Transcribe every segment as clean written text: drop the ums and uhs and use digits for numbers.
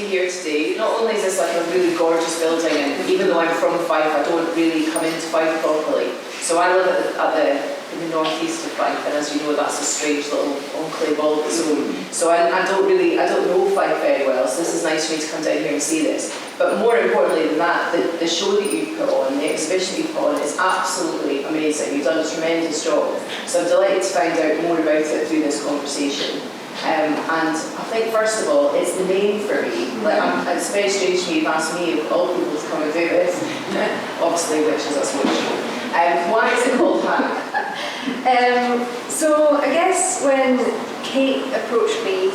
here today. Not only is this like a really gorgeous building, and even though I'm from Fife, I don't really come into Fife properly. So I live in the northeast of Fife, and as you know, that's a strange little enclave all of its own. So I don't know Fife very well, so this is nice for me to come down here and see this. But more importantly than that, the show that you put on, the exhibition you put on, is absolutely amazing. You've done a tremendous job. So I'm delighted to find out more about it through this conversation. And I think, first of all, it's the name for me. Like, it's very strange to me, you've asked me of all people to come and do this. Obviously, witches, that's what it's show. Why is it called Hag? So I guess when Kate approached me,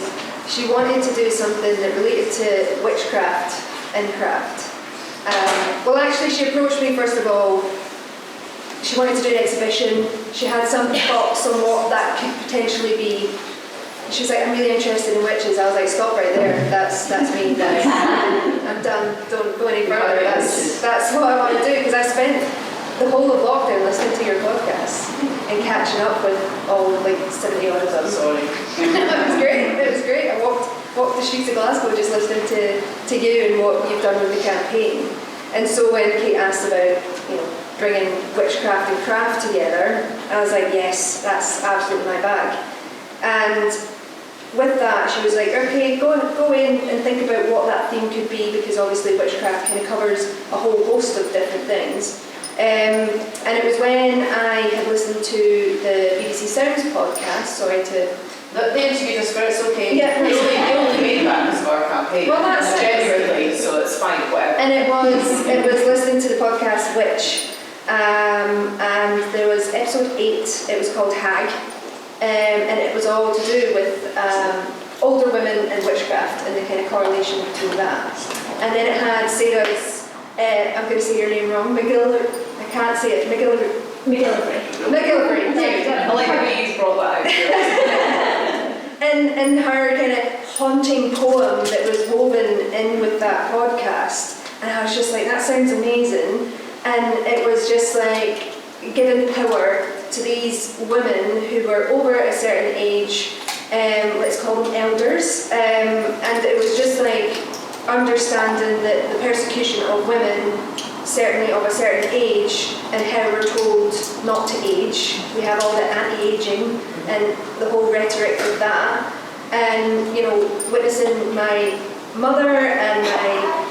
she wanted to do something that related to witchcraft and craft. Well, actually, she approached me first of all. She wanted to do an exhibition. She had some thoughts on what that could potentially be. She was like, I'm really interested in witches. I was like, stop right there. That's me. I'm done. Don't go any further. That's what I want to do, because I spent the whole of lockdown listening to your podcast and catching up with all like 70 odd of them. Sorry. It was great. It was great. I walked the streets of Glasgow just listening to you and what you've done with the campaign. And so when Kate asked about, bringing witchcraft and craft together, I was like, yes, that's absolutely my bag. And with that, she was like, okay, go in and think about what that theme could be, because obviously witchcraft kind of covers a whole host of different things. And it was when I had listened to the BBC Sounds podcast, sorry to... They interviewed us, but it's okay. Yeah. They only made that as of our campaign. Well, that's genuinely, so it's fine, whatever. And it was listening to the podcast Witch, and there was episode 8, it was called Hag, and it was all to do with older women and witchcraft and the kind of correlation between that. And then it had Sarah's, I'm going to say your name wrong, I can't say it, McGillivray. I like how you brought that out. And her kind of haunting poem that was woven in with that podcast, and I was just like, that sounds amazing. And it was just like giving power to these women who were over a certain age, let's call them elders, and it was just like understanding that the persecution of women, certainly of a certain age, and how we're told not to age. We have all the anti-aging and the whole rhetoric of that, and witnessing my mother and my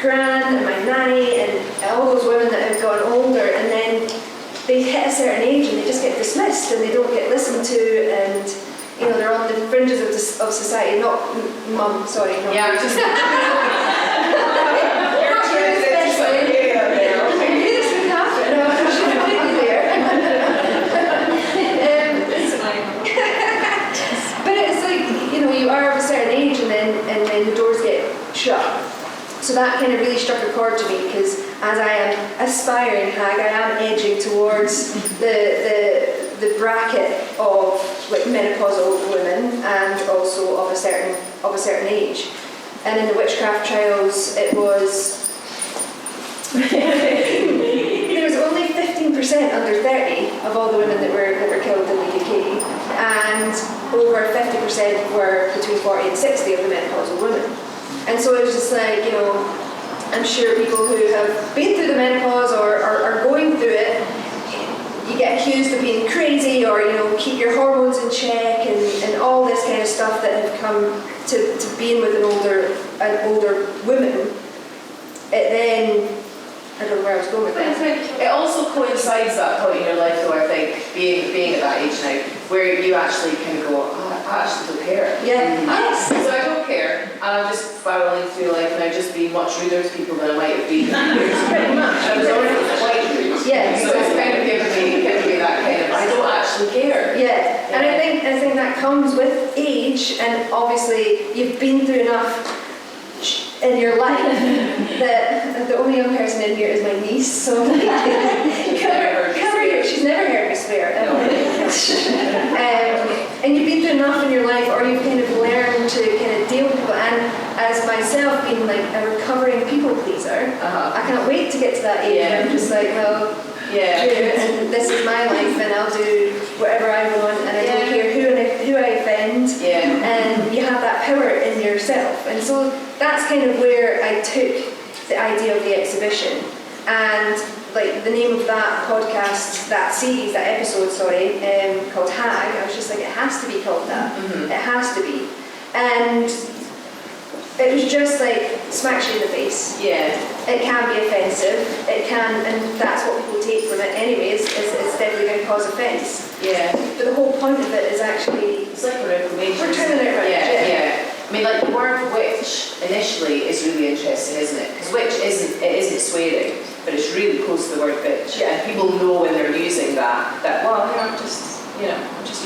gran and my nanny and all those women that have gotten older, and then they hit a certain age and they just get dismissed and they don't get listened to, and they're on the fringes of society. Not mum, sorry. Not yeah, just. You are of a certain age, and then the doors get shut. So that kind of really struck a chord to me, because as I am aspiring hag, I am edging towards the bracket of like menopausal women, and also of a certain age. And in the witchcraft trials, it was there was only 15% under 30 of all the women that were killed in the UK, and over 50% were between 40 and 60 of the menopausal women. And so it was just like, I'm sure people who have been through the menopause or are going through it, you get accused of being crazy, or keep your hormones in check, and all this kind of stuff that have come to being with an older woman. It then, I don't know where I was going with that. It also coincides that point in your life, though, I think, being at that age now, where you actually kind of go, I actually don't care. Yeah. Yes. So I don't care, and I'm just spiraling through life now, just being much ruder to people than I might have been. Pretty much. I was already quite rude. Yeah. So it's kind of given me that kind of, I don't actually care. Yeah. And I think that comes with age, and obviously you've been through enough in your life that the only young person in here is my niece, so cover her. She's never heard me swear ever. And you've been through enough in your life, or you've kind of learned to kind of deal with people. And as myself being like a recovering people pleaser, I can't wait to get to that age. I'm just like, well, and this is my life, and I'll do whatever I want, and I don't care who I offend. And you have that power in yourself. myself. And so that's kind of where I took the idea of the exhibition. And like the name of that podcast, that series, that episode, sorry, called Hag, I was just like, it has to be called that. It has to be. And it was just like, smacks you in the face. Yeah. It can be offensive, it can, and that's what people take from it anyways, is it's definitely going to cause offence. Yeah. But the whole point of it is actually, It's like a reformation. we're turning it around. Yeah. I mean, like the word witch initially is really interesting, isn't it? Because witch isn't swearing, but it's really close to the word bitch. Yeah. And people know when they're using that, well, I'm just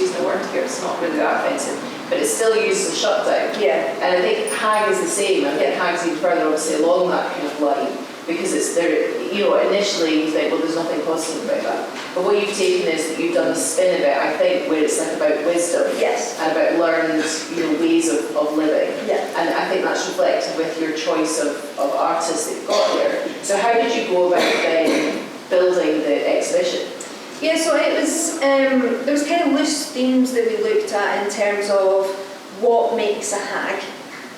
using the word here, it's not really that offensive. But it's still used as shutdown. Yeah. And I think hag is the same. I think hag's even further obviously along that kind of line, because it's there, initially you think, well, there's nothing positive about that. But what you've taken is that you've done a spin of it, I think, where it's like about wisdom. Yes. And about learned, ways of living. Yeah. And I think that's reflected with your choice of artists that you've got here. So how did you go about then building the exhibition? Yeah, so it was, there was kind of loose themes that we looked at in terms of what makes a hag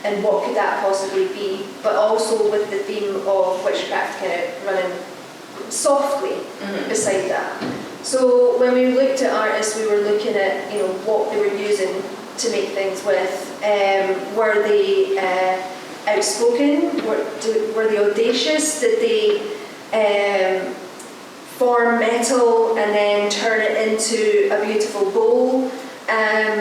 and what could that possibly be, but also with the theme of witchcraft kind of running softly beside that. So when we looked at artists, we were looking at, what they were using to make things with. Were they outspoken? Were they audacious? Did they form metal and then turn it into a beautiful bowl?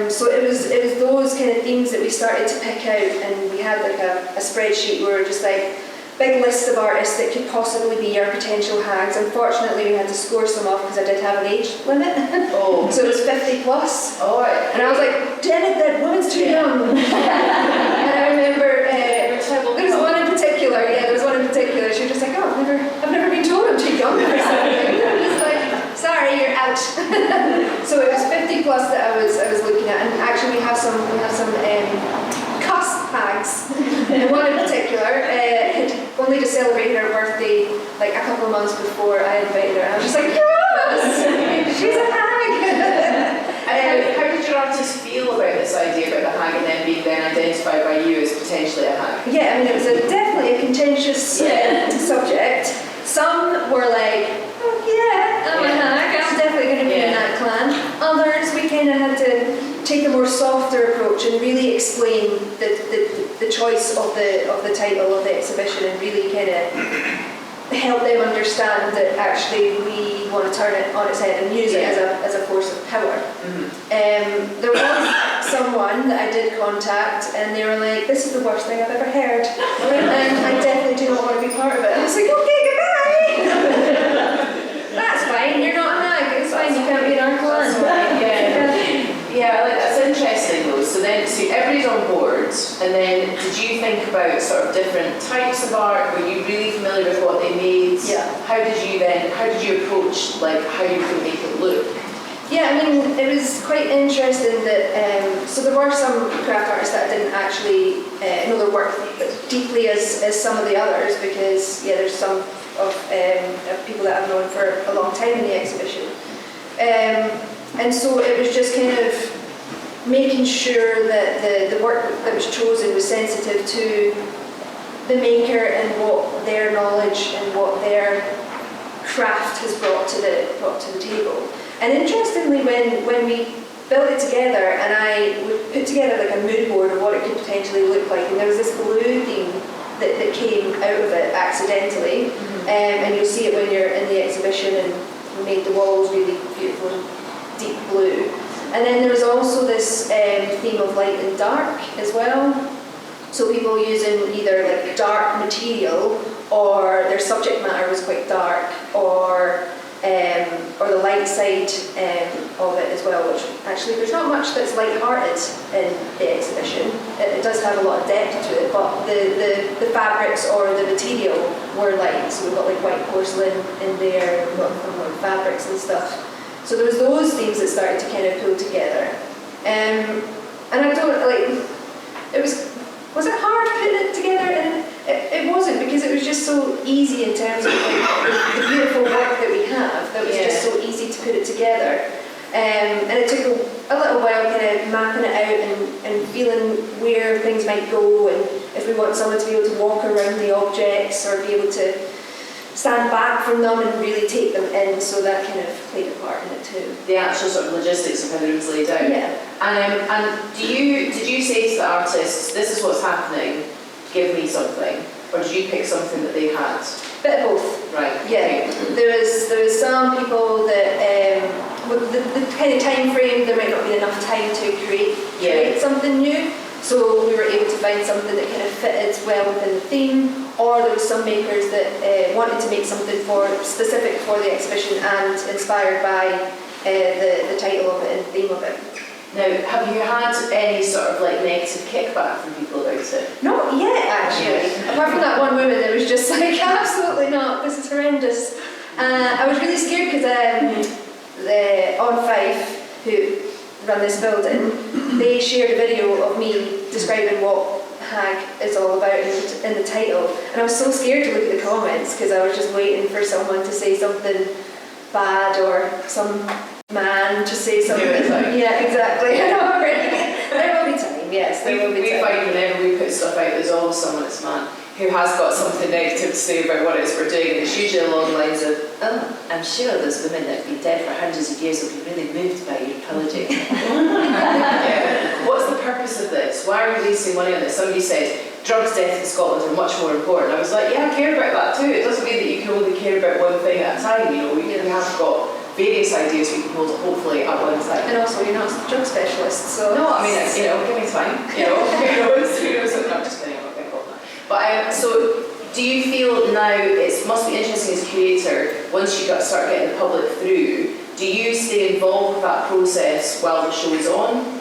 So it was those kind of themes that we started to pick out, and we had like a spreadsheet where we were just like, big list of artists that could possibly be our potential hags. Unfortunately, we had to score some off because I did have an age limit. Oh. So it was 50 plus. Oh, right. And I was like, damn it, that woman's too young. And I remember there was one in particular, she was just like, oh, I've never been told I'm too young for something. I was like, sorry, you're out. So it was 50 plus that I was looking at, and actually we have some cuss hags. One in particular had only just celebrated her birthday like a couple of months before I invited her, and I was just like, yes, she's a hag. And how did your artists feel about this idea about the hag and then being identified by you as potentially a hag? Yeah, I mean, it was definitely a contentious subject. Some were like, oh yeah, I'm a hag, I'm definitely going to be in that clan. Others, we kind of had to take a more softer approach and really explain the choice of the title of the exhibition, and really kind of help them understand that actually we want to turn it on its head and use it as a force of power. There was someone that I did contact, and they were like, this is the worst thing I've ever heard, and I definitely do not want to be part of it. And I was like, okay, goodbye. That's fine, you're not a hag, it's fine, you can't be in our clan. Yeah, like that's interesting though. So everybody's on board, and then did you think about sort of different types of art? Were you really familiar with what they made? Yeah. How did you approach like how you could make it look? Yeah, I mean, it was quite interesting that, so there were some craft artists that I didn't actually know their work deeply as some of the others, because there's some of people that I've known for a long time in the exhibition. And so it was just kind of making sure that the work that was chosen was sensitive to the maker and what their knowledge and what their craft has brought to the table. And interestingly, when we built it together, and I would put together like a mood board of what it could potentially look like, and there was this blue theme that came out of it accidentally, and you'll see it when you're in the exhibition, and we made the walls really beautiful and deep blue. And then there was also this theme of light and dark as well. So people using either like dark material, or their subject matter was quite dark, or the light side of it as well, which actually there's not much that's light-hearted in the exhibition. It does have a lot of depth to it, but the fabrics or the material were light. So we've got like white porcelain in there, we've got more fabrics and stuff. So there was those themes that started to kind of pull together. And I don't, like, was it hard putting it together? And it wasn't, because it was just so easy in terms of like, the beautiful work that we have, that was just so easy to put it together. And it took a little while kind of mapping it out and feeling where things might go, and if we want someone to be able to walk around the objects or be able to stand back from them and really take them in, so that kind of played a part in it too. The actual sort of logistics of how the room's laid out. Yeah. And did you say to the artists, this is what's happening, give me something? Or did you pick something that they had? Bit of both. Right. Yeah. Okay. There was some people that with the kind of time frame, there might not be enough time to create something new. So we were able to find something that kind of fitted well within the theme, or there was some makers that wanted to make something specific for the exhibition and inspired by the title of it and theme of it. Now, have you had any sort of like negative kickback from people about it? Not yet, actually. Apart from that one woman that was just like, absolutely not, this is horrendous. I was really scared because On Fife, who run this building, they shared a video of me describing what Hag is all about in the title, and I was so scared to look at the comments because I was just waiting for someone to say something bad or some man to say something. Yeah, exactly. I know already. There will be time, yes, there will be time. We find whenever we put stuff out, there's always someone that's man who has got something negative to say about what it is we're doing, and it's usually along the lines of, oh, I'm sure those women that have been dead for hundreds of years will be really moved by your pillaging. Yeah. What's the purpose of this? Why are you wasting money on this? Somebody said, drugs, death in Scotland are much more important. I was like, yeah, I care about that too. It doesn't mean that you can only care about one thing at a time, you know. We have got various ideas we can hold hopefully at one time. And also, you're not a drug specialist, so... No, I mean, you know, give me time. You know, who knows, I'm not just kidding, I'm not going to call that. But so, do you feel now, it must be interesting as a curator, once you start getting the public through, do you stay involved with that process while the show's on?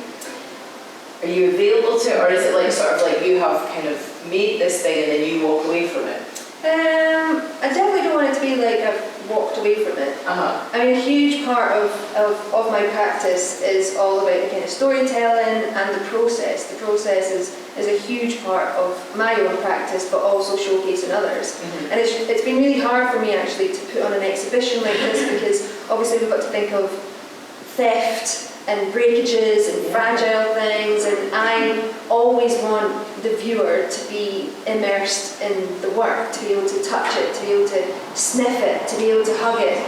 Are you available to it, or is it like sort of like you have kind of made this thing and then you walk away from it? I definitely don't want it to be like I've walked away from it. I mean, a huge part of my practice is all about the kind of storytelling and the process. The process is a huge part of my own practice, but also showcasing others. Mm-hmm. And it's been really hard for me actually to put on an exhibition like this, because obviously we've got to think of theft and breakages and fragile things, and I always want the viewer to be immersed in the work, to be able to touch it, to be able to sniff it, to be able to hug it.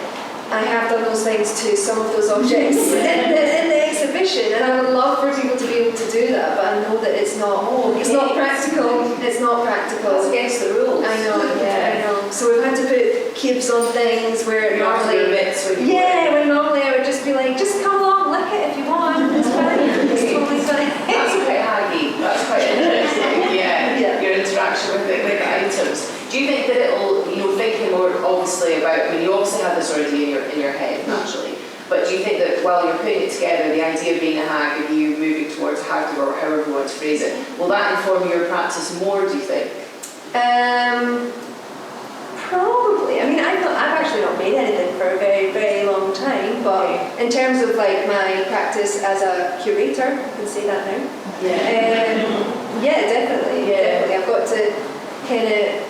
I have done those things to some of those objects in the exhibition, and I would love for people to be able to do that, but I know that it's not practical. It's not practical. It's against the rules. I know, yeah, I know. So we've had to put cubes on things where normally, when normally I would just be like, just come along, lick it if you want. It's fine. It's totally fine. That's quite haggy. That's quite interesting. Yeah. Your interaction with the items. Do you think that it'll, thinking more obviously about, I mean, you obviously have this already in your head naturally, but do you think that while you're putting it together, the idea of being a hag and you moving towards hag or however you want to phrase it, will that inform your practice more, do you think? Probably. I mean, I've actually not made anything for a very, very long time, but in terms of like my practice as a curator, I can say that now. Definitely. I've got to kind of,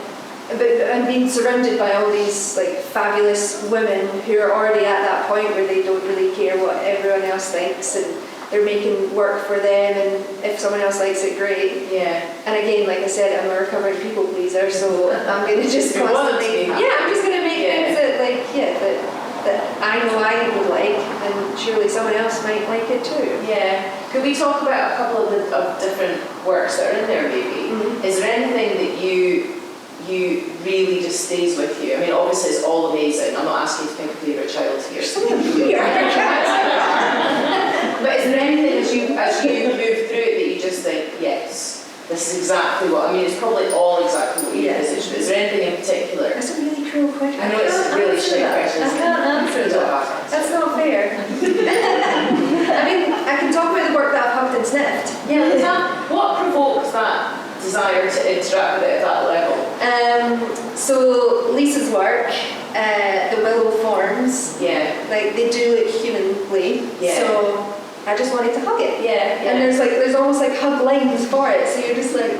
but I'm being surrounded by all these like fabulous women who are already at that point where they don't really care what everyone else thinks, and they're making work for them, and if someone else likes it, great. And again, like I said, I'm a recovering people pleaser, so I'm going to just constantly, I'm just going to make things that I know I would like, and surely someone else might like it too. Could we talk about a couple of different works that are in there maybe? Mm-hmm. Is there anything that you really just stays with you? I mean, obviously it's all amazing. I'm not asking you to pick a favourite child here. But is there anything as you move through it that you just think, yes, this is exactly what, I mean, it's probably all exactly what you envisaged, but is there anything in particular? That's a really cruel question. I know it's a really straight question. I can't answer that. That's not fair. I mean, I can talk about the work that I've hugged and sniffed. What provoked that desire to interact with it at that level? So Lisa's work, the willow forms, like they do look humanly. So I just wanted to hug it. And there's almost like hug lines for it, so you're just like,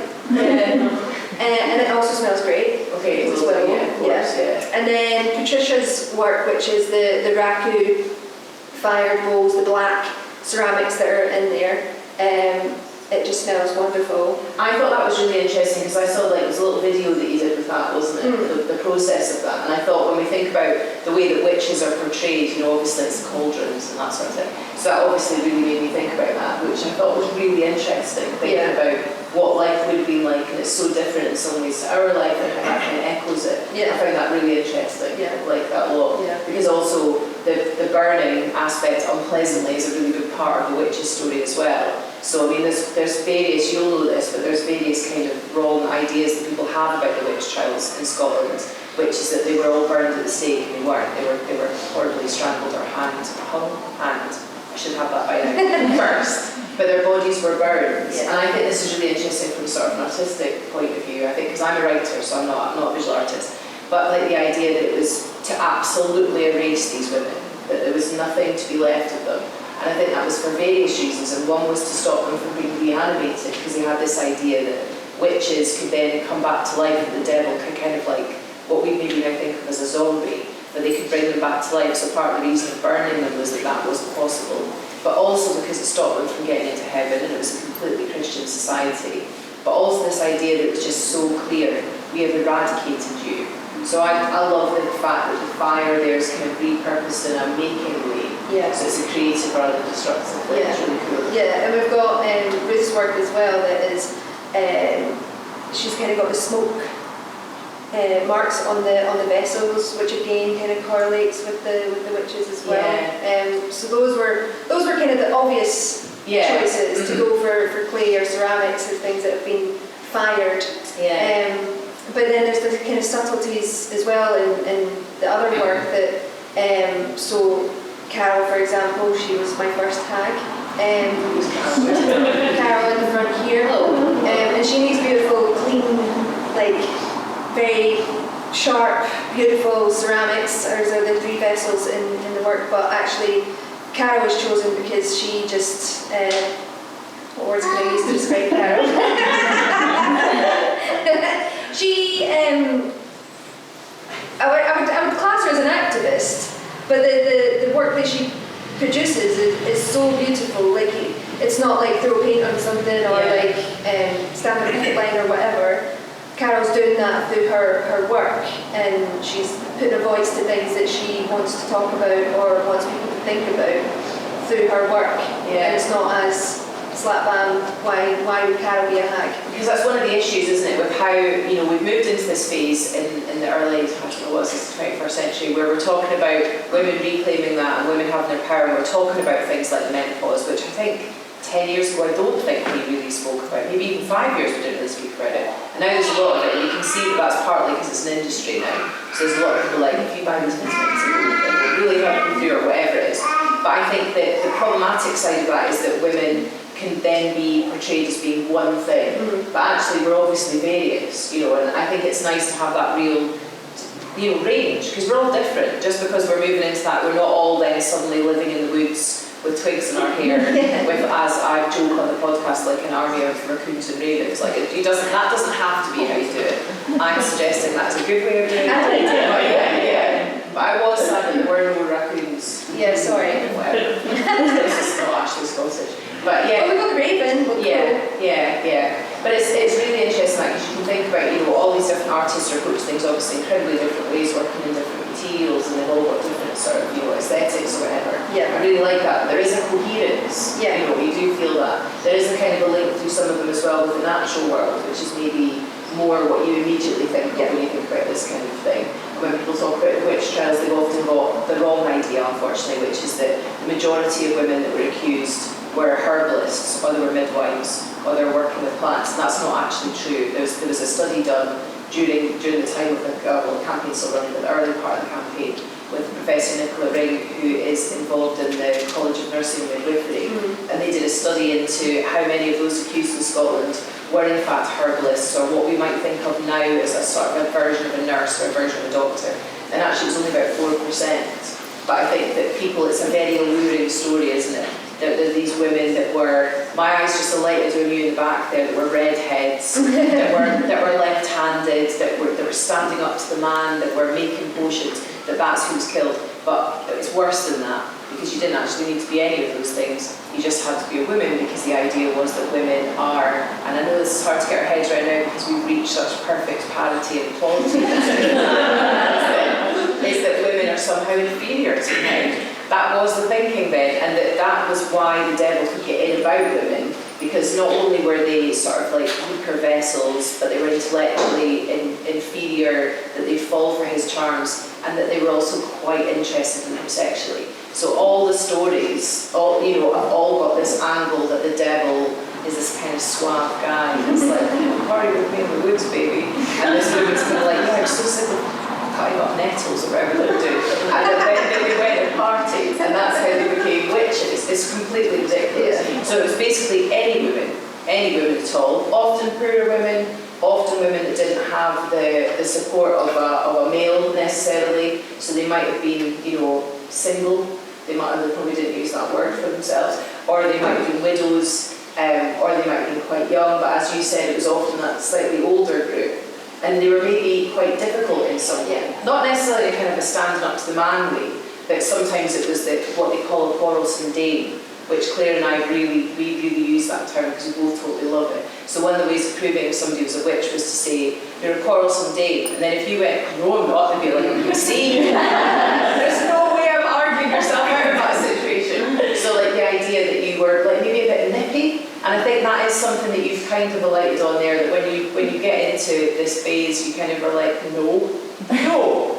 and it also smells great. Okay, as well. Of course. And then Patricia's work, which is the raku fired bowls, the black ceramics that are in there. it just smells wonderful. I thought that was really interesting because I saw like it was a little video that you did with that, wasn't it? The process of that. And I thought when we think about the way that witches are portrayed, you know, obviously it's cauldrons and that sort of thing. So that obviously really made me think about that, which I thought was really interesting, thinking about what life would be like, and it's so different in some ways to our life and how that kind of echoes it. I found that really interesting, like that a lot. Because also the burning aspect unpleasantly is a really big part of the witch's story as well. So I mean there's various, you'll know this, but there's various kind of wrong ideas that people have about the witch trials in Scotland, which is that they were all burned at the stake, and they weren't. They were horribly strangled or hanged. I should have that by now first. But their bodies were burned. And I think this is really interesting from sort of an artistic point of view. I think because I'm a writer, so I'm not a visual artist. But like the idea that it was to absolutely erase these women, that there was nothing to be left of them. And I think that was for various reasons, and one was to stop them from being reanimated, because they had this idea that witches could then come back to life, and the devil could kind of like what we maybe now think of as a zombie, that they could bring them back to life. So part of the reason of burning them was that that wasn't possible, but also because it stopped them from getting into heaven, and it was a completely Christian society. But also this idea that it was just so clear, we have eradicated you. So I love the fact that the fire there is kind of repurposed in a making way. So it's a creative rather than destructive. It's really cool. And we've got Ruth's work as well that is, she's kind of got the smoke marks on the vessels, which again kind of correlates with the witches as well. So those were kind of the obvious choices to go for clay or ceramics or things that have been fired. But then there's the kind of subtleties as well in the other work that, so Carol, for example, she was my first hag. Carol in the front here. And she makes beautiful, clean, like very sharp, beautiful ceramics. Those are the three vessels in the work, but actually Carol was chosen because she just, what words can I use to describe Carol? She, I would class her as an activist, but the work that she produces is so beautiful. Like it's not like throw paint on something or like stand on a paint line or whatever. Carol's doing that through her work, and she's putting a voice to things that she wants to talk about or wants people to think about through her work. And it's not as slap bam, why would Carol be a hag? Because that's one of the issues, isn't it, with how, you know, we've moved into this phase in the early, I don't know what it was, the 21st century, where we're talking about women reclaiming that and women having their power. We're talking about things like the menopause, which I think 10 years ago I don't think we really spoke about. Maybe even 5 years we didn't really speak about it. And now there's a lot of it, and you can see that that's partly because it's an industry now. So there's a lot of people like, if you buy these vitamins, it will really help you through or whatever it is. But I think that the problematic side of that is that women can then be portrayed as being one thing, but actually we're obviously various, you know, and I think it's nice to have that real, you know, range, because we're all different. Just because we're moving into that, we're not all then suddenly living in the woods with twigs in our hair, with, as I joke on the podcast, like an army of raccoons and ravens. Like that doesn't have to be how you do it. I'm suggesting that's a good way of doing it. But I was sad that there were no raccoons. Sorry. Whatever. This is not actually Scottish. But well, we got the raven. But it's really interesting, like, because you can think about, you know, all these different artists approach things obviously incredibly different ways, working in different materials, and they've all got different sort of, you know, aesthetics or whatever. I really like that. There is a coherence. You know, you do feel that. There is a kind of a link through some of them as well with the natural world, which is maybe more what you immediately think of when you think about this kind of thing. When people talk about the witch trials, they've often got the wrong idea, unfortunately, which is that the majority of women that were accused were herbalists, or they were midwives, or they were working with plants, and that's not actually true. There was a study done during the time of the campaign still running, but the early part of the campaign, with Professor Nicola Ring, who is involved in the College of Nursing and Midwifery, and they did a study into how many of those accused in Scotland were in fact herbalists, or what we might think of now as a sort of a version of a nurse or a version of a doctor. And actually it was only about 4%. But I think that it's a very alluring story, isn't it? That these women that were, my eyes just alighted when you in the back there, that were redheads, that were left-handed, that were standing up to the man, that were making potions, that's who was killed. But it's worse than that. because you didn't actually need to be any of those things. You just had to be a woman, because the idea was that women are, and I know this is hard to get our heads around now because we've reached such perfect parity and equality, is that women are somehow inferior to men. That was the thinking then, and that was why the devil could get in about women, because not only were they sort of like weaker vessels, but they were intellectually inferior, that they'd fall for his charms, and that they were also quite interested in him sexually. So all the stories, all got this angle that the devil is this kind of suave guy that's like, party with me in the woods, baby. And this woman's kind of like, yeah, I'm so sick of cutting up nettles or whatever they're doing. And then they went and partied, and that's how they became witches. It's completely ridiculous. Yeah. So it was basically any women at all, often poorer women, often women that didn't have the support of a male necessarily, so they might have been, single. They probably didn't use that word for themselves, or they might have been widows, or they might have been quite young, but as you said, it was often that slightly older group. And they were maybe quite difficult in some way. Not necessarily kind of a standing up to the man way, but sometimes it was what they call a quarrelsome dame, which Claire and I we really use that term because we both totally love it. So one of the ways of proving if somebody was a witch was to say, you're a quarrelsome dame, and then if you went, no I'm not, they'd be like, you see, there's no way I'm arguing yourself out of that situation. So like the idea that you were like maybe a bit nippy, and I think that is something that you've kind of alighted on there, that when you get into this phase, you kind of are like, no,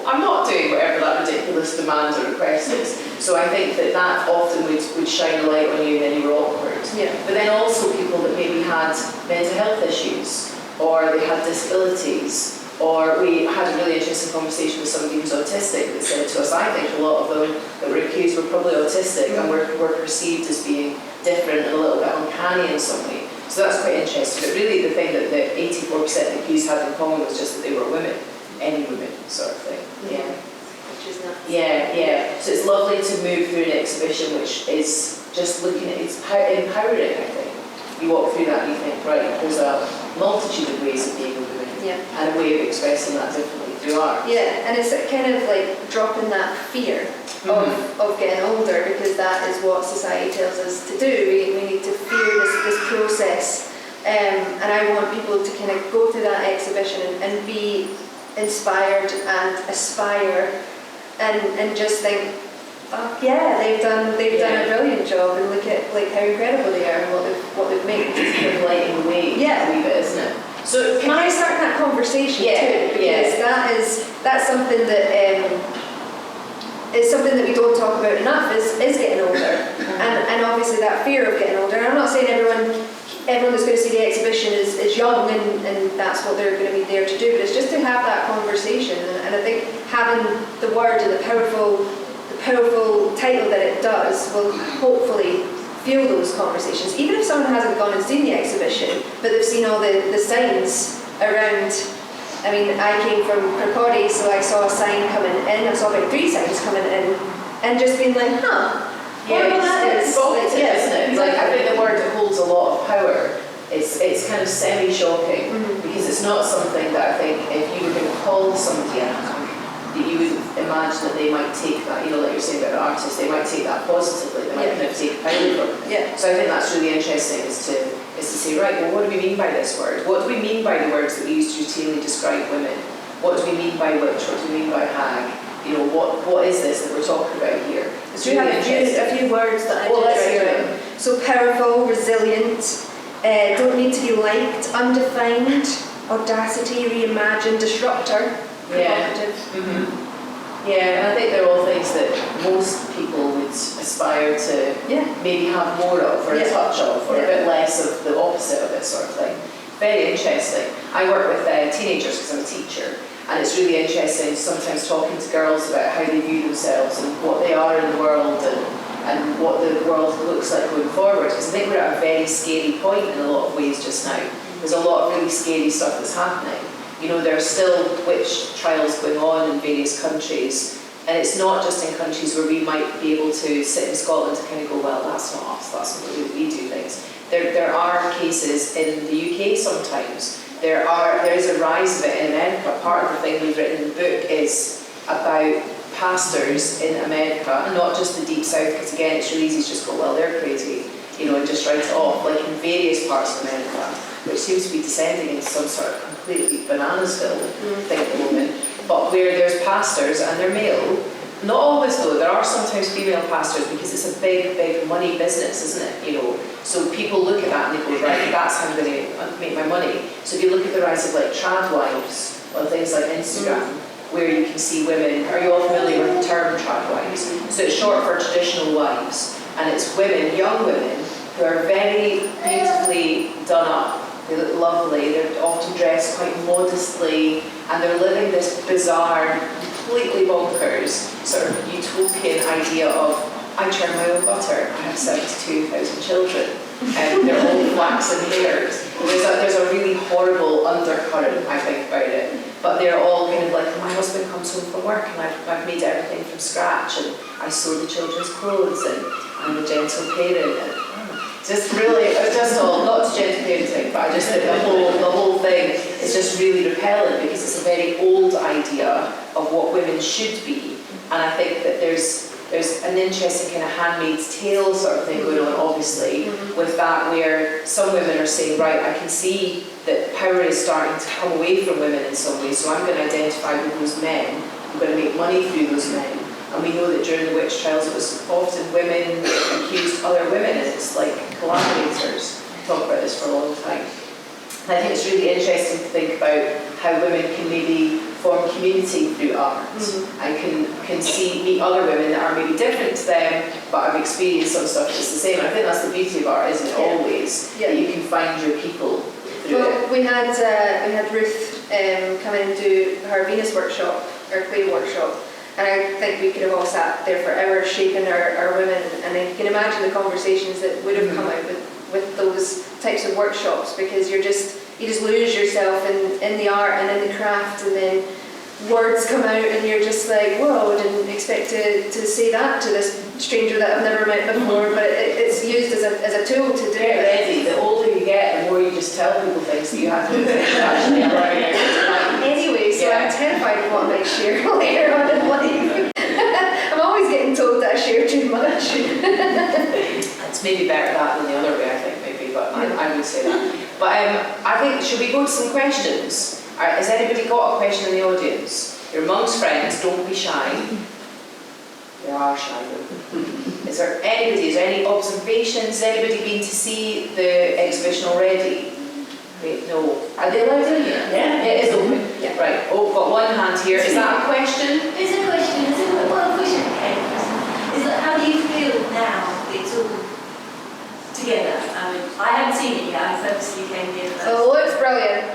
I'm not doing whatever that ridiculous demand or request is. So I think that often would shine a light on you, and then you were awkward. Yeah. But then also people that maybe had mental health issues, or they had disabilities, or we had a really interesting conversation with somebody who's autistic that said to us, I think a lot of them that were accused were probably autistic and were perceived as being different and a little bit uncanny in some way. So that's quite interesting. But really the thing that the 84% accused had in common was just that they were women. Any women sort of thing. Yeah. Which is nice. Yeah. So it's lovely to move through an exhibition which is just looking at, it's empowering, I think. You walk through that and you think, right, there's a multitude of ways of being a woman. Yeah. And a way of expressing that differently through art. Yeah, and it's kind of like dropping that fear of getting older, because that is what society tells us to do. We need to fear this process. And I want people to kind of go through that exhibition and be inspired and aspire and just think, oh yeah, they've done a brilliant job, and look at like how incredible they are and what they've made. It's kind of lighting the way a wee bit, isn't it? So can I start that conversation too? Because that's something that is something that we don't talk about enough is getting older, and obviously that fear of getting older. And I'm not saying everyone that's going to see the exhibition is young and that's what they're going to be there to do, but it's just to have that conversation. And I think having the word and the powerful title that it does will hopefully fuel those conversations. Even if someone hasn't gone and seen the exhibition, but they've seen all the signs around. I mean, I came from Kirkcaldy, so I saw a sign coming in, I saw about 3 signs coming in, and just being like, it's isn't it? Exactly. Like, I think the word holds a lot of power. It's kind of semi-shocking, because it's not something that I think if you were going to call somebody that you would imagine that they might take that, like you're saying about an artist, they might take that positively, they might kind of take power from it. Yeah. So I think that's really interesting, is to say, right, well, what do we mean by this word? What do we mean by the words that we use to routinely describe women? What do we mean by witch? What do we mean by hag? What is this that we're talking about here? It's really interesting. A few words that I let's hear down. them. So powerful, resilient, don't need to be liked, undefined, audacity, reimagined, disruptor, provocative. Yeah, and I think they're all things that most people would aspire to maybe have more of, or a touch of, or a bit less of the opposite of it, sort of thing. Very interesting. I work with teenagers because I'm a teacher, and it's really interesting sometimes talking to girls about how they view themselves and what they are in the world and what the world looks like going forward. Because I think we're at a very scary point in a lot of ways just now. There's a lot of really scary stuff that's happening. There are still witch trials going on in various countries, and it's not just in countries where we might be able to sit in Scotland and kind of go, well, that's not us, that's not the way we do things. There are cases in the UK sometimes. There is a rise of it in America. Part of the thing we've written in the book is about pastors in America, and not just the deep south, because again it's really easy to just go, well, they're crazy, and just write it off, like in various parts of America, which seems to be descending into some sort of completely Bananasville thing at the moment, but where there's pastors and they're male. Not always though, there are sometimes female pastors because it's a big, big money business, isn't it? So people look at that and they go, right, that's how I'm going to make my money. So if you look at the rise of like trad wives on things like Instagram, where you can see women, are you all familiar with the term trad wives? So it's short for traditional wives, and it's women, young women, who are very beautifully done up. They look lovely, they're often dressed quite modestly, and they're living this bizarre, completely bonkers, sort of utopian idea of, I churn my own butter, I have 72,000 children, and they're all flaxen haired. There's a really horrible undercurrent, I think, about it. But they're all kind of like, my husband comes home from work and I've made everything from scratch, and I sew the children's clothes, and I'm a gentle parent. And just really, it's just all, not gentle parenting, but I just think the whole thing is just really repellent because it's a very old idea of what women should be. And I think that there's an interesting kind of Handmaid's Tale sort of thing going on, obviously, with that, where some women are saying, right, I can see that power is starting to come away from women in some ways, so I'm going to identify with those men, I'm going to make money through those men. And we know that during the witch trials it was often women accused other women, and it's like collaborators. We talk about this for a long time. And I think it's really interesting to think about how women can maybe form community through art, and can meet other women that are maybe different to them but have experienced some stuff that's the same. And I think that's the beauty of art, isn't it? Always that you can find your people through it. We had Ruth come in and do her Venus workshop, her clay workshop, and I think we could have all sat there for hours shaping our women, and I can imagine the conversations that would have come out with those types of workshops, because you just lose yourself in the art and in the craft, and then words come out and you're just like, whoa, I didn't expect to say that to this stranger that I've never met before, but it's used as a tool to do Get ready. The older you get, the more you just tell people things that you have to actually right. Anyway, so I'm terrified of what I might share later on in life. I'm always getting told that I share too much. It's maybe better that than the other way, I think, maybe, but I would say that. But I think, should we go to some questions? Alright, has anybody got a question in the audience? You're amongst friends, don't be shy. There are shy though. Is there any observations? Has anybody been to see the exhibition already? Wait, no. Are they allowed in here? Yeah. It is open. Yeah. Right, got one hand here. Is that a question? It's a question. Is that how do you feel now it's all together? I mean, I haven't seen it yet. I purposely came here first. Oh, it's brilliant.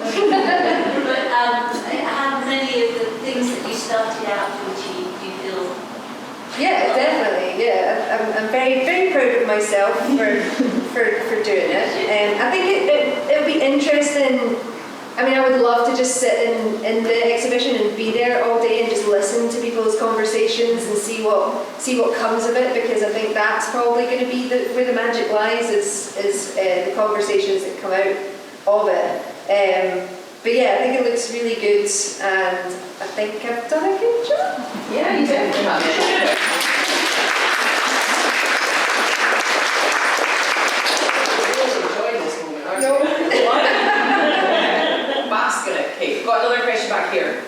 But how many of the things that you started out to achieve do you feel? Yeah, definitely. Yeah, I'm very, very proud of myself for doing it. And I think it would be interesting. I mean, I would love to just sit in the exhibition and be there all day and just listen to people's conversations and see what comes of it, because I think that's probably going to be where the magic lies, is the conversations that come out of it. But yeah, I think it looks really good, and I think I've done a good job. Yeah, you definitely have. You're really enjoying this moment, aren't you? Bask in it. Okay, got another question back here.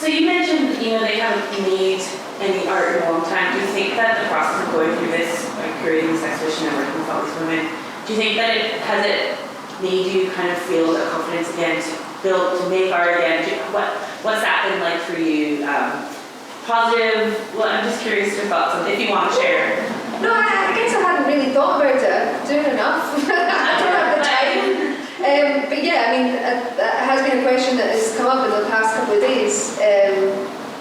So you mentioned, they haven't made any art in a long time. Do you think that the process of going through this, like creating this exhibition and working with all these women, do you think that it made you kind of feel the confidence again to make art again? What's that been like for you? Positive? Well, I'm just curious your thoughts on if you want to share. No, I guess I hadn't really thought about it. I'm doing enough. I don't have the time. But yeah, I mean, that has been a question that has come up in the past couple of days.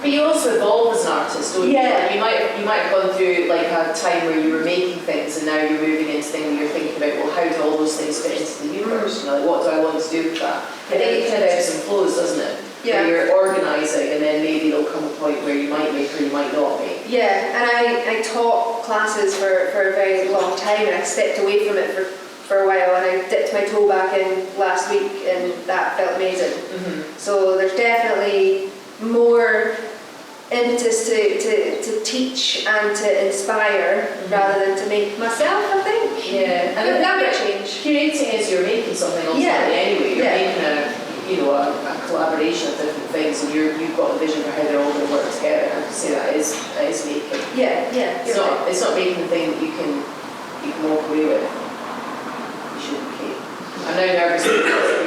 But you also evolve as an artist, don't you? Yeah. Like you might have gone through like a time where you were making things, and now you're moving into things where you're thinking about, well, how do all those things fit into the universe? Like, what do I want to do with that? I think it kind of ebbs and flows, doesn't it? Yeah. Where you're organising, and then maybe there'll come a point where you might make or you might not make. Yeah, and I taught classes for a very long time, and I stepped away from it for a while, and I dipped my toe back in last week, and that felt amazing. So there's definitely more impetus to teach and to inspire rather than to make myself, I think. Yeah, And that would change. curating is you're making something ultimately anyway. You're making a collaboration of different things, and you've got a vision for how they're all going to work together. And to say that is making. Yeah. It's not making the thing that you can walk away with. You shouldn't be. I'm now nervous because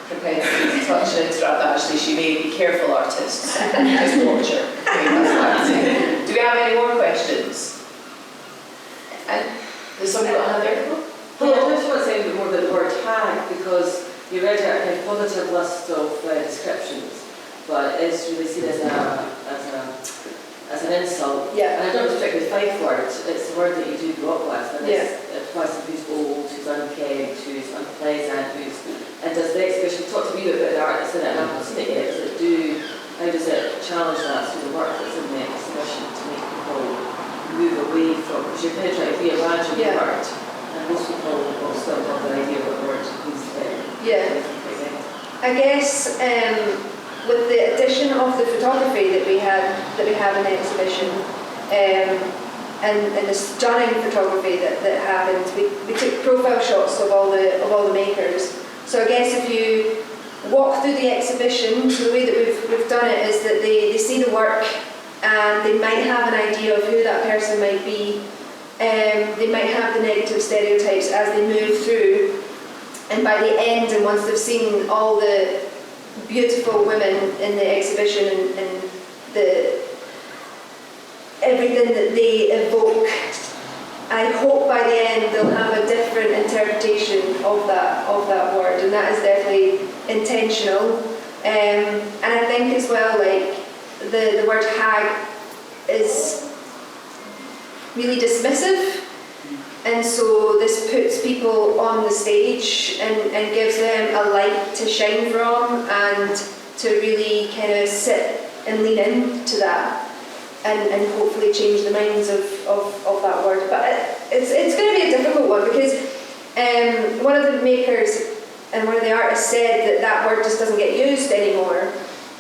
prepared to touch and interrupt that. Actually, she may be careful, artists. Just watch her. Okay, that's what I'm saying. Do we have any more questions? And does somebody got another? Well, I just want to say a bit more about the word tag, because you read out a kind of positive list of descriptions, but it's really seen as an insult. Yeah. And I don't particularly Fife word, it's the word that you do grow up with, and it applies to who's old, who's unkempt, who's unpleasant, and does the exhibition, talk to me about the art that's in it, and I've not seen it yet, how does it challenge that through the work that's in the exhibition to make people move away from, because you're kind of trying to reimagine the word, and most people will still have an idea what the word means to them. Yeah. I guess with the addition of the photography that we have in the exhibition, and the stunning photography that happened, we took profile shots of all the makers. So I guess if you walk through the exhibition, so the way that we've done it is that they see the work and they might have an idea of who that person might be. They might have the negative stereotypes as they move through, and by the end, and once they've seen all the beautiful women in the exhibition and everything that they evoke, I hope by the end they'll have a different interpretation of that word, and that is definitely intentional. And I think as well, like the word hag is really dismissive, and so this puts people on the stage and gives them a light to shine from and to really kind of sit and lean into that and hopefully change the minds of that word. But it's going to be a difficult one, because one of the makers and one of the artists said that word just doesn't get used anymore,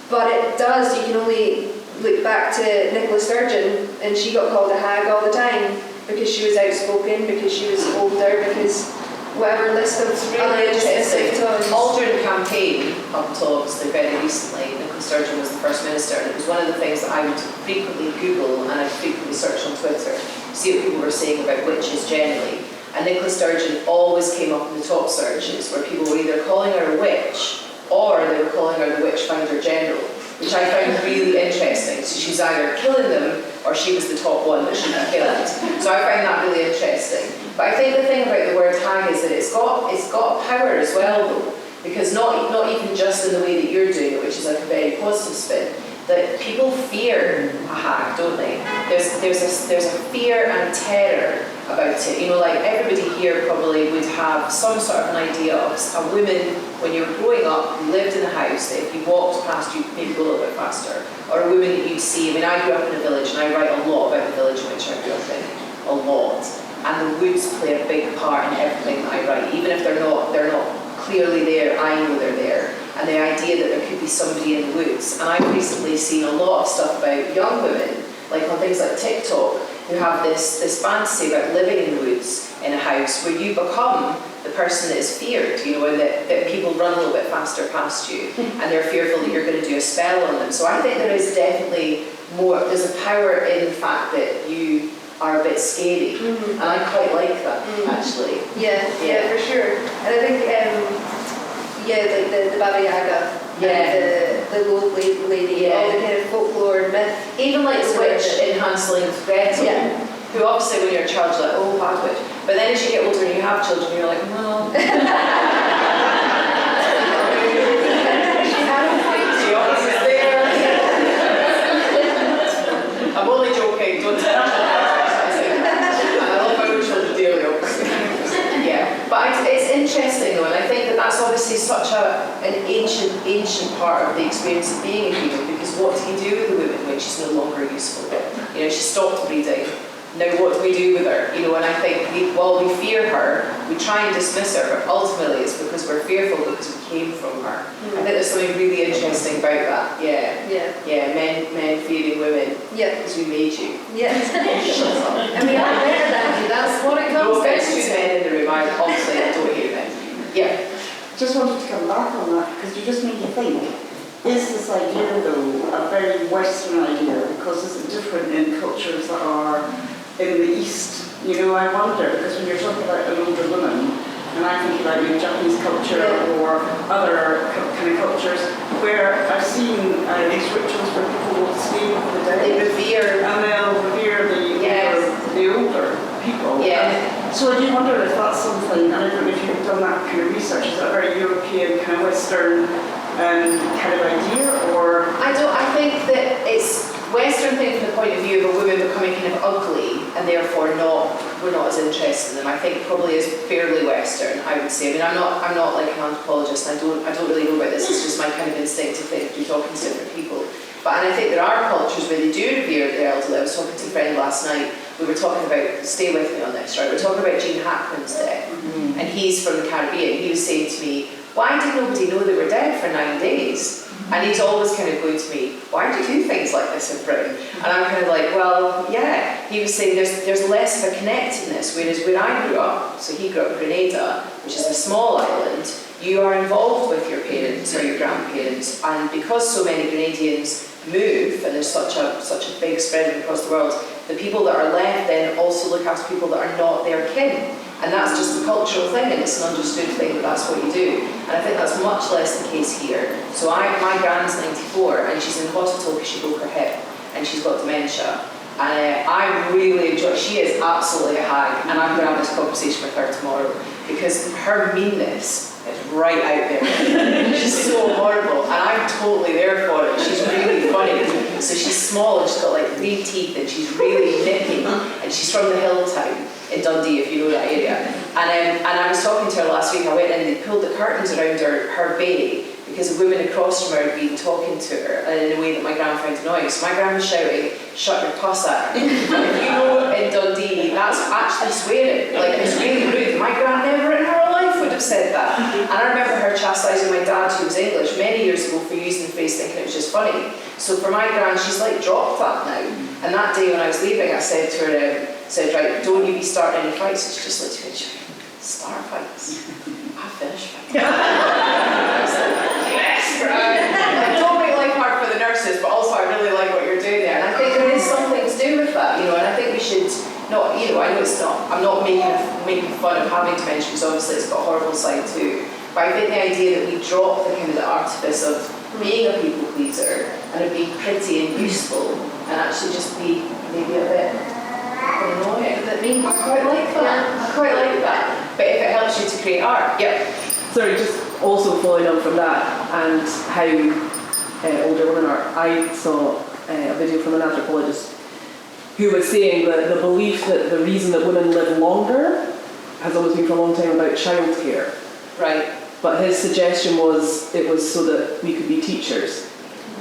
but it does. You can only look back to Nicola Sturgeon, and she got called a hag all the time because she was outspoken, because she was older, because whatever list of Really interesting. tones. All during the campaign, up until obviously very recently, Nicola Sturgeon was the First Minister, and it was one of the things that I would frequently Google and I'd frequently search on Twitter to see what people were saying about witches generally. And Nicola Sturgeon always came up in the top searches where people were either calling her a witch or they were calling her the Witch Finder General, which I found really interesting. So she was either killing them or she was the top one that should be killed. So I find that really interesting. But I think the thing about the word hag is that it's got power as well, though, because not even just in the way that you're doing it, which is like a very positive spin, that people fear a hag, don't they? There's a fear and a terror about it. You know, like everybody here probably would have some sort of an idea of a woman when you were growing up who lived in a house that if you walked past you'd maybe go a little bit faster, or a woman that you'd see. I mean, I grew up in a village, and I write a lot about the village in which I grew up in, a lot. And the woods play a big part in everything that I write, even if they're not clearly there. I know they're there. And the idea that there could be somebody in the woods. And I've recently seen a lot of stuff about young women, like on things like TikTok, who have this fantasy about living in the woods in a house where you become the person that is feared, you know, and that people run a little bit faster past you, and they're fearful that you're going to do a spell on them. So I think there is definitely more, there's a power in the fact that you are a bit scary, and I quite like that, actually. Yeah, for sure. And I think, like the Baba Yaga, and the Gold Lady, all the kind of folklore and myth. Even like the witch in Hansel and Gretel, who obviously when you're a child you're like, oh, bad witch. But then as you get older and you have children, you're like, no. She always is there. I'm only joking, don't tell me. I love my own children dearly. Yeah, but it's interesting though, and I think that that's obviously such an ancient part of the experience of being a human, because what do you do with a woman when she's no longer useful? You know, she stopped breeding, Now what do we do with her? You know, and I think while we fear her, we try and dismiss her, but ultimately it's because we're fearful because we came from her. I think there's something really interesting about that. Yeah, men fearing women because we made you. Yes. Shut up. I mean, I'm better than you, that's what it No comes down offense to to. men in the room, obviously I don't hear them. Yeah. Just wanted to come back on that because you just made me think, is this idea though a very Western idea because is it different in cultures that are in the East? You know, I wonder, because when you're talking about an older woman, and I think about Japanese culture or other kind of cultures where I've seen these rituals where people will stay with the They dead revere. and they'll revere the older people. Yeah. So I do wonder if that's something, and I don't know if you've done that kind of research, is that a very European kind of Western kind of idea, or? I think that it's Western thing from the point of view of a woman becoming kind of ugly and therefore we're not as interested in them. I think probably is fairly Western, I would say. I mean, I'm not like an anthropologist. I don't really know about this. It's just my kind of instinctive thing through talking to different people. And I think there are cultures where they do revere their elderly. I was talking to a friend last night. We were talking about, stay with me on this, right? We're talking about Gene Hackman's death. And he's from the Caribbean. He was saying to me, why did nobody know they were dead for 9 days? And he's always kind of going to me, why do you do things like this in Britain? And I'm kind of like, well, yeah. He was saying there's less of a connectedness, whereas when I grew up, so he grew up in Grenada, which is a small island, you are involved with your parents or your grandparents, and because so many Grenadians move, and there's such a big spread across the world, the people that are left then also look after people that are not their kin. And that's just a cultural thing, and it's an understood thing that that's what you do. And I think that's much less the case here. So my gran's 94, and she's in hospital because she broke her hip, and she's got dementia. And I really enjoy, she is absolutely a hag, and I'm going to have this conversation with her tomorrow, because her meanness is right out there. She's so horrible, and I'm totally there for it. She's really funny. So she's small, and she's got like 3 teeth, and she's really nippy, and she's from the hill town in Dundee, if you know that area. And I was talking to her last week. I went in and they pulled the curtains around her bay because a woman across from her had been talking to her in a way that my gran found annoying. So my gran was shouting, shut your puss at her. And if you know in Dundee, that's actually swearing. Like, it's really rude. My gran never in her life would have said that. And I remember her chastising my dad, who was English, many years ago for using the phrase thinking it was just funny. So for my gran, she's like dropped that now. And that day when I was leaving, I said to her, right, don't you be starting any fights. And she just looked at me and she went, start fights? I finish fights. Yes, right. Like, don't make life hard for the nurses, but also I really like what you're doing there. And I think there is something to do with that, and I think we should not, I know it's not, I'm not making fun of having dementia, because obviously it's got a horrible side too. But I think the idea that we drop the kind of the artifice of being a people pleaser and of being pretty and useful and actually just be maybe a bit annoying. I quite like that. I quite like that. But if it helps you to create art, yep. Sorry, just also following on from that and how older women are. I saw a video from an anthropologist who was saying that the belief that the reason that women live longer has always been for a long time about childcare. Right. But his suggestion was it was so that we could be teachers.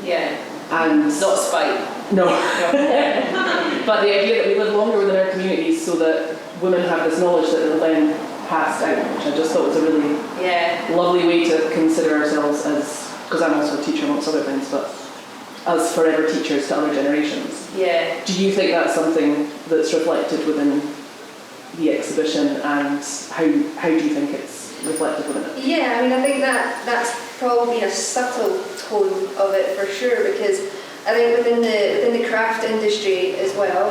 Yeah. And Not spite. no. But the idea that we live longer within our communities so that women have this knowledge that they'll then pass down, which I just thought was a really lovely way to consider ourselves as, because I'm also a teacher amongst other things, but as forever teachers to other generations. Yeah. Do you think that's something that's reflected within the exhibition, and how do you think it's reflected within it? Yeah, I mean, I think that's probably a subtle tone of it for sure, because I think within the craft industry as well,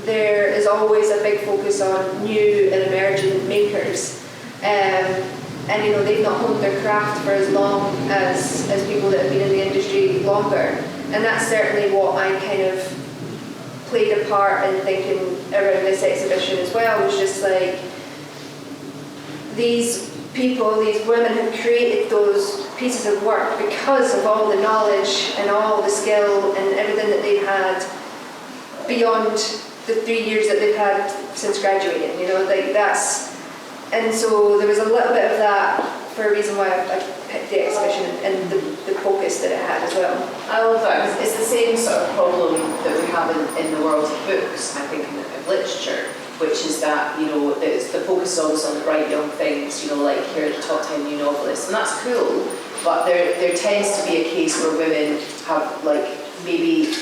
there is always a big focus on new and emerging makers, and they've not honed their craft for as long as people that have been in the industry longer, and that's certainly what I kind of played a part in thinking around this exhibition as well. Was just like, these people, these women have created those pieces of work because of all the knowledge and all the skill and everything that they've had beyond the 3 years that they've had since graduating, and so there was a little bit of that for a reason why I picked the exhibition and the focus that it had as well. I love that, 'cause it's the same sort of problem that we have in the world of books, I think, in literature, which is that, you know, the focus is always on the bright young things, you know, like here are the top 10 new novelists, and that's cool, but there tends to be a case where women have, like, maybe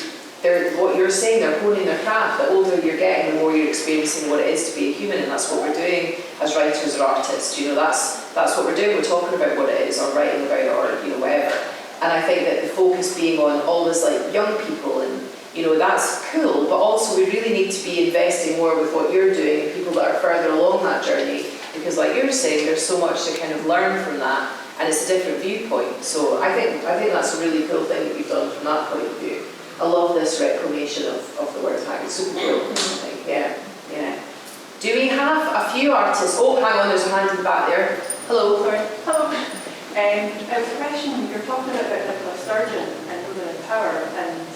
what you're saying, they're honing their craft. The older you're getting, the more you're experiencing what it is to be a human, and that's what we're doing as writers or artists. You know, that's what we're doing. We're talking about what it is, or writing about it, or you know, whatever. And I think that the focus being on always like young people, and you know, that's cool. But also, we really need to be investing more with what you're doing and people that are further along that journey, because, like you're saying, there's so much to kind of learn from that, and it's a different viewpoint. So I think that's a really cool thing that you've done from that point of view. I love this reclamation of the word hack. It's super cool, I think. Yeah. Do we have a few artists? Oh, hang on, there's a hand in the back there. Hello, sorry. Hello. I was questioning, you're talking about Nicola Sturgeon and women in power, and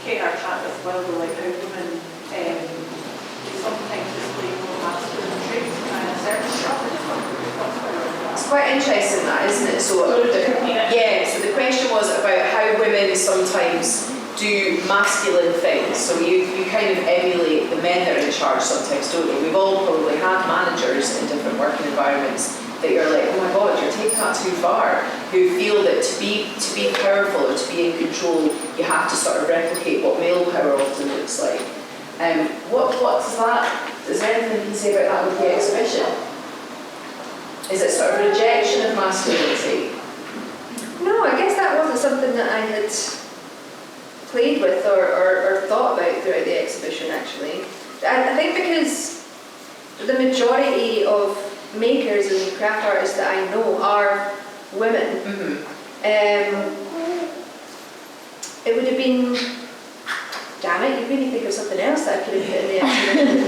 Kate, our chat as well, were like how women sometimes display more masculine traits and a certain stuff. I just wondered your thoughts about that. It's quite interesting that, isn't it? So the question was about how women sometimes do masculine things. So you kind of emulate the men that are in charge sometimes, don't you? We've all probably had managers in different working environments that you're like, oh my God, you're taking that too far. Who feel that to be powerful or to be in control, you have to sort of replicate what male power often looks like. What's that? Is there anything you can say about that with the exhibition? Is it sort of rejection of masculinity? No, I guess that wasn't something that I had played with or thought about throughout the exhibition, actually. I think because the majority of makers and craft artists that I know are women. It would have been, damn it, you really think of something else that I could have put in the exhibition.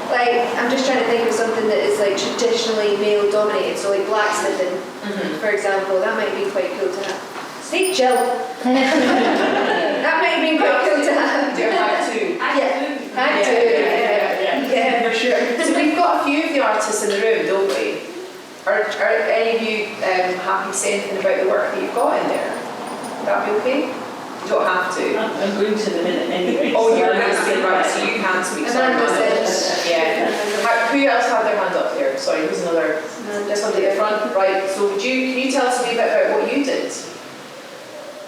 Like, I'm just trying to think of something that is like traditionally male dominated, so like blacksmithing, for example, that might be quite cool to have. Snake Jill. That might have been quite cool to have. Do you have to? Yeah, for sure. So we've got a few of the artists in the room, don't we? Are any of you happy to say anything about the work that you've got in there? Would that be okay? You don't have to. I'm going to the minute anyway. Oh, you're going to speak, right, so you can speak. Sorry, Amanda said. Yeah. Who else had their hand up here? Sorry, who's another? Somebody at the front, right. So can you tell us a wee bit about what you did?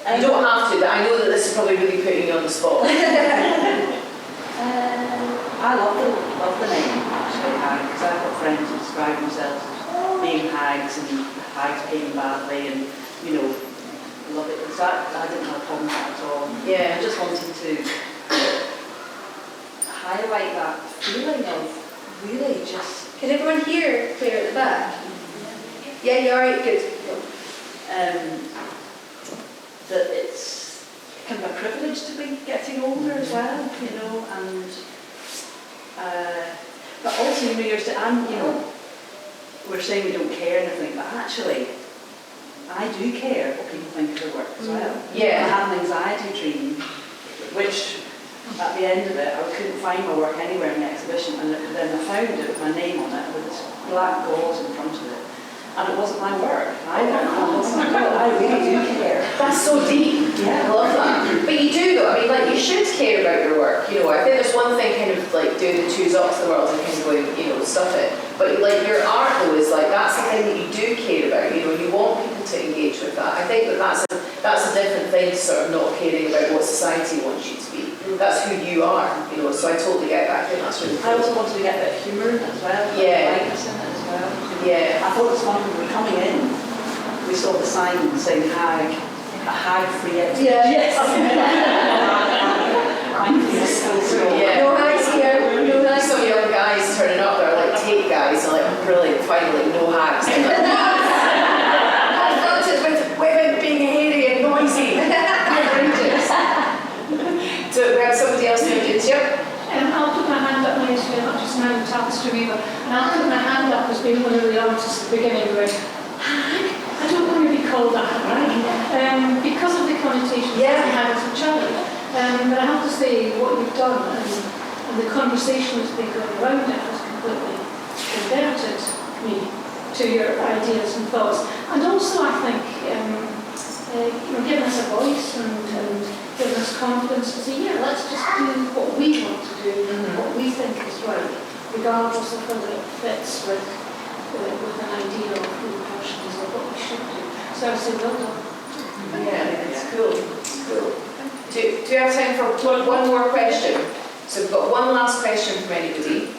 You don't have to, I know that this is probably really putting you on the spot. I love the name, actually, hag, because I've got friends who describe themselves as being hags and hags being badly, and, you know, love it. So I didn't have a problem with that at all. Yeah. I just wanted to highlight that feeling of really just... Can everyone hear clear at the back? Yeah, you're right, good. That it's kind of a privilege to be getting older as well, you know, and but also, you know, we're saying we don't care and everything, but actually, I do care what people think of the work as well. Yeah. I had an anxiety dream, which at the end of it, I couldn't find my work anywhere in the exhibition, and then I found it with my name on it, with this black gauze in front of it. And it wasn't my work either. I really do care. That's so deep. Yeah. I love that. But you do though, I mean, like, you should care about your work, you know. I think there's one thing kind of like doing the twos up to the world and kind of going, you know, stuff it. But like your art though is like, that's the thing that you do care about, you know, you want people to engage with that. I think that that's a different thing to sort of not caring about what society wants you to be. That's who you are, you know, so I totally get that. I think that's really I cool. also wanted to get a bit of humour in it as well. Yeah. Lightness in it as well. Yeah. I thought it was fun when we were coming in. We saw the sign saying hag, a hag-free exhibition. Yeah. Yes. Yeah. No hags here, no hags. Some young guys turning up, they're like tape guys, and like, brilliant, finally, no hags. Confronted with women being hairy and noisy. Outrageous. So we have somebody else in the audience, yep. I'll put my hand up nicely, not just now in tapestry, but I'll put my hand up as being one of the artists at the beginning going, hag? I don't want to be called a hag, because of the connotations that I had as a child. But I have to say, what you've done and the conversation that's been going around it has completely converted me to your ideas and thoughts. And also, I think, giving us a voice and giving us confidence to say, yeah, let's just do what we want to do, what we think is right, regardless of whether it fits with an idea of who the person is or what we should do. So I say, well done. Yeah, it's cool. It's cool. Do you have time for one more question? So we've got one last question from anybody.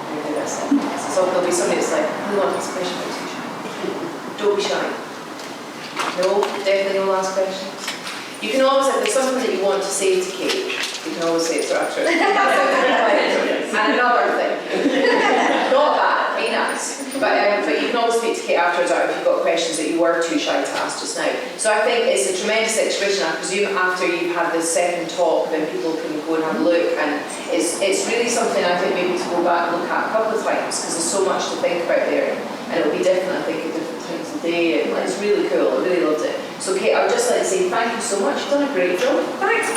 Maybe that's it. So there'll be somebody that's like, who wants a question about teaching? Don't be shy. No, definitely no last questions. You can always, if there's something that you want to say to Kate, you can always say it to her after. And another thing. Not that, be nice. But you can always speak to Kate afterwards if you've got questions that you were too shy to ask just now. So I think it's a tremendous exhibition. I presume after you've had this second talk, then people can go and have a look. And it's really something I think maybe to go back and look at a couple of times because there's so much to think about there. And it'll be different, I think, at different times of day. And it's really cool. I really loved it. So Kate, I would just like to say thank you so much. You've done a great job. Thanks,